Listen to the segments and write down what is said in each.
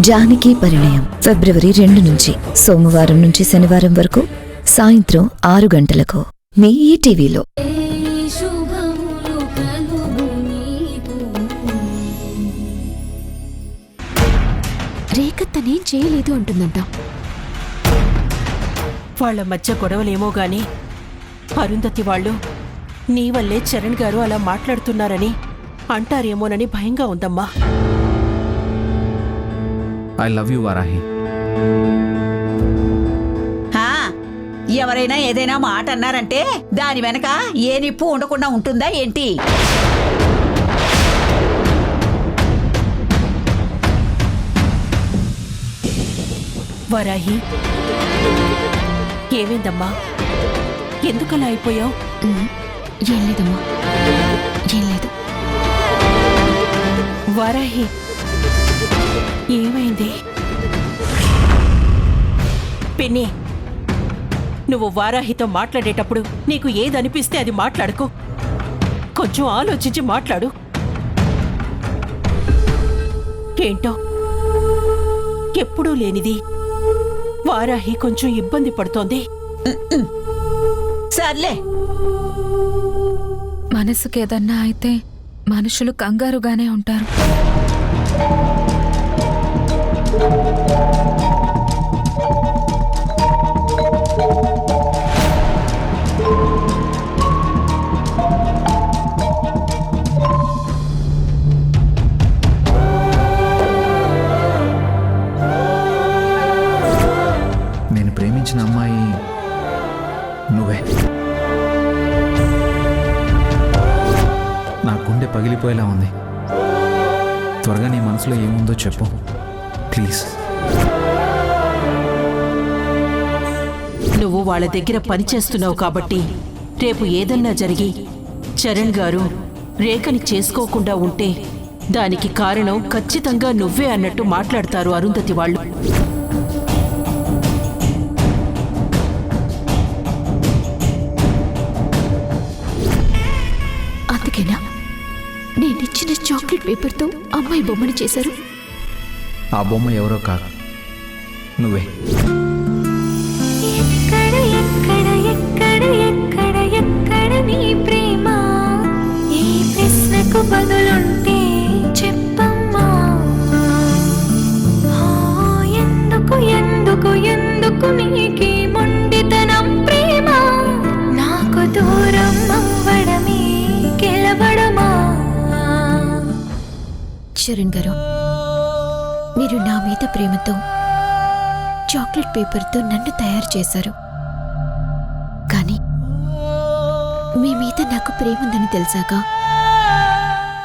జానకి పరిణయం ఫిబ్రవరి 2 నుంచి సోమవారం నుంచి శనివారం వరకు సాయంత్రం 6 గంటలకు మీ ఈటీవీలో. రేఖ తనేం చేయలేదు అంటుందంట. వాళ్ల మధ్య గొడవలేమో గాని అరుంధతి వాళ్ళు నీ వల్లే చరణ్ గారు అలా మాట్లాడుతున్నారని అంటారేమోనని భయంగా ఉందమ్మా. I love you Varahi. ఎవరైనా ఏదైనా మాట అన్నారంటే దాని వెనక ఏ నిప్పు ఉండకుండా ఉంటుందా ఏంటి? వారాహి, ఏమైందమ్మా? ఎందుకలా అయిపోయావు? ఏం లేదమ్మా, ఏం లేదు. వారాహి, ఏమైంది? పిన్ని, నువ్వు వారాహితో మాట్లాడేటప్పుడు నీకు ఏదనిపిస్తే అది మాట్లాడుకో. కొంచెం ఆలోచించి మాట్లాడు. ఏంటో ఎప్పుడూ లేనిది వారాహి కొంచెం ఇబ్బంది పడుతోంది. సర్లే, మనసుకేదన్నా అయితే మనుషులు కంగారుగానే ఉంటారు. నేను ప్రేమించిన అమ్మాయి నువ్వే. నా గుండె పగిలిపోయేలా ఉంది. త్వరగా నీ మనసులో ఏముందో చెప్పు ప్లీజ్. నువ్వు వాళ్ళ దగ్గర పనిచేస్తున్నావు కాబట్టి రేపు ఏదన్నా జరిగి చరణ్ గారు రేఖని చేసుకోకుండా ఉంటే దానికి కారణం ఖచ్చితంగా నువ్వే అన్నట్టు మాట్లాడతారు అరుంధతి వాళ్ళు. అందుకేనా నేనిచ్చిన చాక్లెట్ పేపర్తో అమ్మాయి బొమ్మని చేశారు? ఆ బొమ్మ ఎవరో కాదు, నువ్వే. నీ ప్రేమ ఈ ప్రశ్నకు బదులుంటే చెప్పమ్మా. ఎందుకు ఎందుకు ఎందుకు నీకి మొండితనం ప్రేమ? నాకు దూరం అవ్వడమే గెలవడమా? చరణ్ గారు, మీరు నా మీద ప్రేమతో చాక్లెట్ పేపర్తో నన్ను తయారు చేశారు. కానీ మీ మీద నాకు ప్రేమ ఉందని తెలిసాక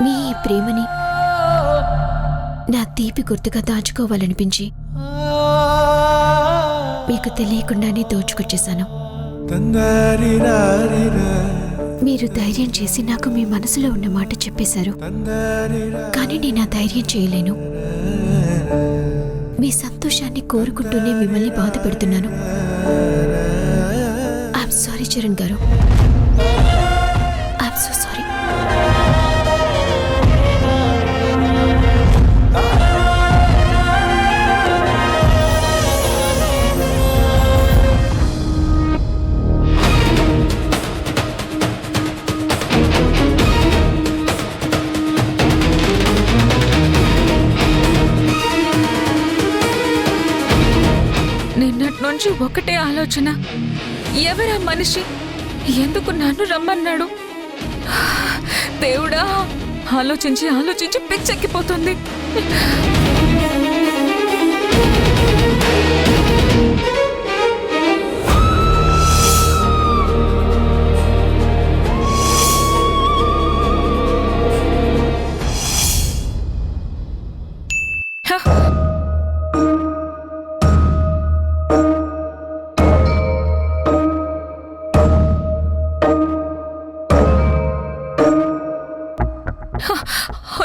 మీ ఈ ప్రేమని నా తీపి గుర్తుగా దాచుకోవాలనిపించి మీకు తెలియకుండానే దోచుకొచ్చేశాను. మీరు ధైర్యం చేసి నాకు మీ మనసులో ఉన్న మాట చెప్పేశారు. కానీ నేను ఆ ధైర్యం చేయలేను. మీ సంతోషాన్ని కోరుకుంటూనే మిమ్మల్ని బాధ పెడుతున్నాను. ఐఎమ్ సారీ చరణ్ గారు, ఐఎమ్ సో సారీ. నిన్నటి నుంచి ఒకటే ఆలోచన, ఎవరా మనిషి, ఎందుకు నన్ను రమ్మన్నాడు? దేవుడా, ఆలోచించి ఆలోచించి పిచ్చెక్కిపోతుంది.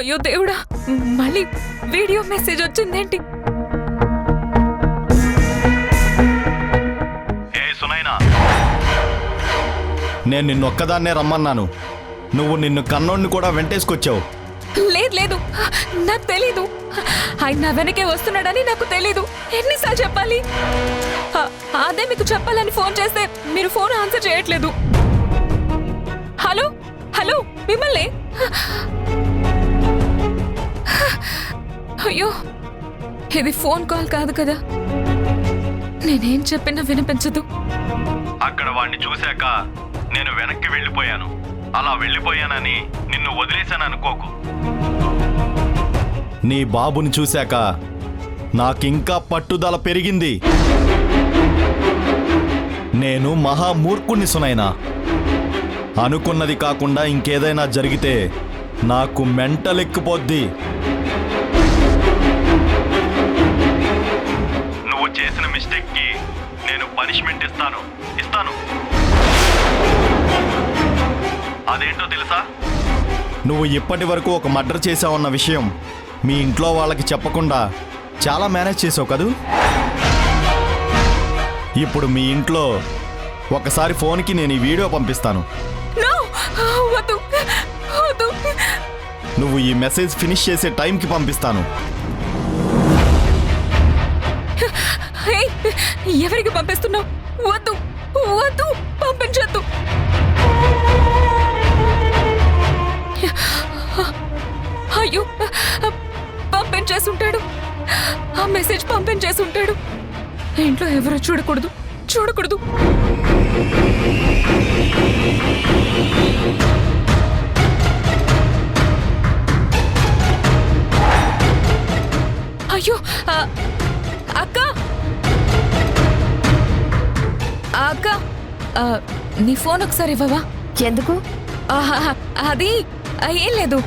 అయ్యో దేవుడా, మళ్ళీ వీడియో మెసేజ్ వచ్చిందేంటి? నేను నిన్నొక్కదాన్నే రమ్మన్నాను, నువ్వు నిన్ను కన్నోడిని కూడా వెంటేసుకొచ్చావు. లేదు, నాకు తెలీదు. ఆయన నా వెనకే వస్తున్నాడని నాకు తెలీదు. ఎన్నిసార్లు చెప్పాలి? అదే మీకు చెప్పాలని ఫోన్ చేస్తే మీరు ఫోన్ ఆన్సర్ చేయట్లేదు. హలో హలో, మిమ్మల్ని. అయ్యో, ఇది ఫోన్ కాల్ కాదు కదా. నేనేం చెప్పినా వినిపించదు. అక్కడ వాడిని చూశాక నేను వెనక్కి వెళ్ళిపోయాను. అలా వెళ్ళిపోయానని నిన్ను వదిలేశాను అనుకోకు. నీ బాబుని చూశాక నాకింకా పట్టుదల పెరిగింది. నేను మహామూర్ఖుణ్ణి సునైనా. అనుకున్నది కాకుండా ఇంకేదైనా జరిగితే నాకు మెంటల్ ఎక్కిపోద్ది. నువ్వు చేసిన మిస్టేక్కి నేను పనిష్మెంట్ ఇస్తాను. అదేంటో తెలుసా? నువ్వు ఇప్పటి వరకు ఒక మర్డర్ చేసావన్న విషయం మీ ఇంట్లో వాళ్ళకి చెప్పకుండా చాలా మేనేజ్ చేసావు కదూ. ఇప్పుడు మీ ఇంట్లో ఒకసారి ఫోన్కి నేను ఈ వీడియో పంపిస్తాను. నువ్వు ఈ మెసేజ్ ఫినిష్ చేసే టైంకి పంపిస్తాను. ఎవరికి పంపిస్తున్నావు? వద్దు వద్దు, పంపించద్దు. అయ్యో, పంపించేసుంటాడు. ఆ మెసేజ్ పంపించేసుంటాడు. ఇంట్లో ఎవరు చూడకూడదు. అయ్యో, అక్క అక్క, నీ ఫోన్ ఒకసారి ఇవ్వవా? ఎందుకు? అది ఏం లేదు.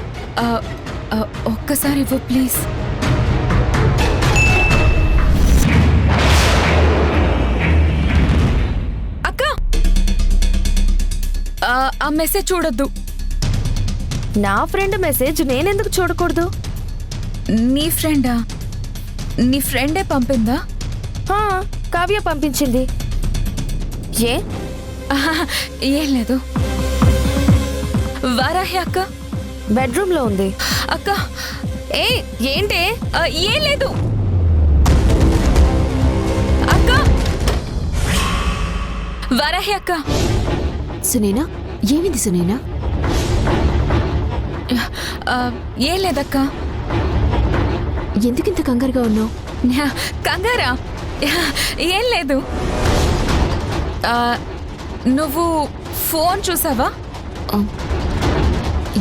ఒక్కసారి ఇవ్వు ప్లీజ్. అక్క, ఆ మెసేజ్ చూడొద్దు. నా ఫ్రెండ్ మెసేజ్ నేనెందుకు చూడకూడదు? నీ ఫ్రెండా? నీ ఫ్రెండే పంపిందా? కావ్య పంపించింది. ఏం లేదు. వారాహి అక్క బెడ్రూమ్ లో ఉంది. అక్క, ఏంటే? ఏం లేదు అక్క. వారాహి అక్క. సునీనా, ఏమింది సునీనా? ఏం లేదక్క. ఎందుకింత కంగారుగా ఉన్నావు? కంగారా? ఏం లేదు. నువ్వు ఫోన్ చూసావా?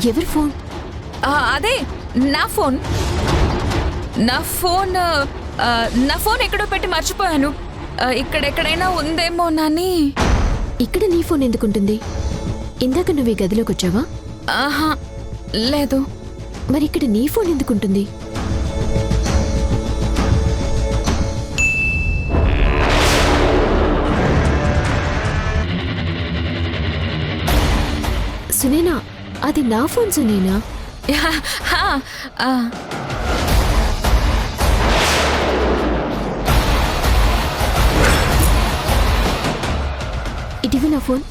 ఎవరి ఫోన్? అదే నా ఫోన్. నా ఫోన్ ఎక్కడో పెట్టి మర్చిపోయాను. ఇక్కడెక్కడైనా ఉందేమోనని. ఇక్కడ నీ ఫోన్ ఎందుకుంటుంది? ఇందాక నువ్వు ఈ గదిలోకి వచ్చావా? ఆహా, లేదు. మరి ఇక్కడ నీ ఫోన్ ఎందుకుంటుంది? సునీనా, అది నా ఫోన్ సునీనా. ఇటీవల నా ఫోన్.